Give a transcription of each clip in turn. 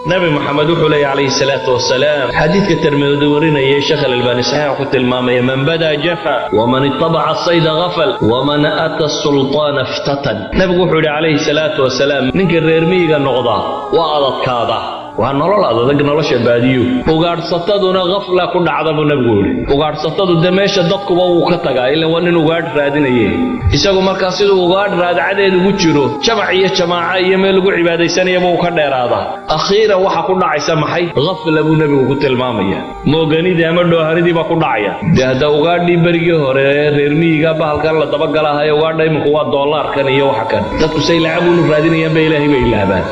نبي محمد وحولي عليه الصلاة والسلام حديث كالترمذي ورنا يا شيخ الألباني صحيح قلت الماما من بدا جفا ومن اتبع الصيد غفل ومن أتى السلطان افتتن نبي وحولي عليه الصلاة والسلام ننكر ريرميغا نغضا وعضت كاضا وهنولل adag nolosha baadiyo ugaadhsataduna qafla ku dhacdaba nabigoori ugaadhsatadu dameesha dadkuba uu ka tagaa ilaa waa nin ugaadh raadinayay isagu markaas sidoo ugaadh raadcadeedu ugu jiro jamac iyo jamaaca iyo meel lagu cibaadeysanayaba uu ka dheeraada akhiira waxa ku dhacaysa maxay qafla buu nabigu ku tilmaamaya mooganidii ama dhooharidii ba ku dhacaya hada ugaadhii barigii hore reer miyiga bahalkan la daba galahay ugaadhay imku waa dollarkan iyo waxa kan dadku say lacag u raadinayaan bay ilaahay bay ilaabaan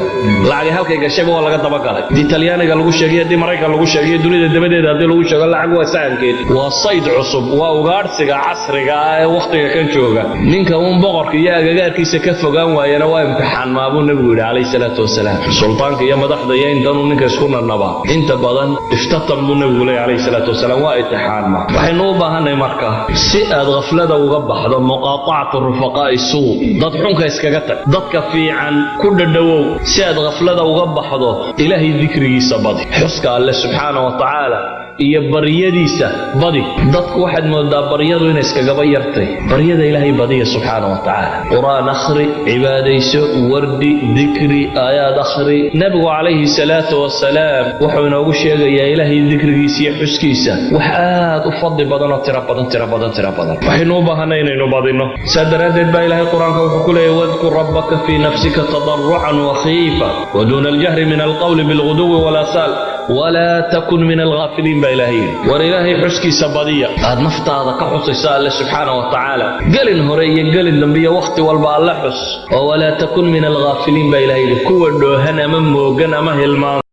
lacag halkay gashay waa laga daba دي تليانيغا لوgu sheegay dii marayka lagu sheegay dunida dabadeeda hadii lagu sheego lacag waa saankeed waa sayd cusub waa ugaarsiga casriga ah ee waqtiga kan jooga ninka uu boqorka iyo agagaarkiisa ka fogaan waayana waa imtixaan maabuu nabigu yiri salaatu wasalaam sultaanka iyo madaxda iyo intaanu ninka isku narnaba inta badan iftatan mu nabigu yiri salaatu wasalaam waa imtixaan ma waxaynu u baahanay marka si aad qaflada uga baxdo muqaata'atu rufaqaa suu dad xunka iskaga tag dadka fiican ku dhadhawow si aad qaflada uga baxdo ilaahi ذكريسا بدي حسك الله سبحانه وتعالى iyo bariyadiisa badi dadku waxaad moodaa bariyadu inay iska gabayartay bariyada ilaahay badiya subhanahu wa ta'ala quraan akhri cibaadayso wardi dhikri ayad akhri nabigu alayhi salatu wasalaam wuxuu inoogu sheegayaa ilaahay dhikrigiisa iyo xuskiisa wax aad u fadli badan oo tira badan waxaynu u baahanay inaynu badino sadaradeed baa ilaahay quraanka wuxuu ku leeyahay wadhkur rabbaka fi nafsika tadarruan wa khifa wa dun al-jahri min al-qawli bil-ghuduwi wal-asal ولا تكن من الغافلين بإلهي وإلهي حسكي سبادية هذا نفط هذا كحس الله سبحانه وتعالى قال هرية قال النبي وقت والبع الله حس ولا تكن من الغافلين بإلهي كوة هنا من موجنا مهل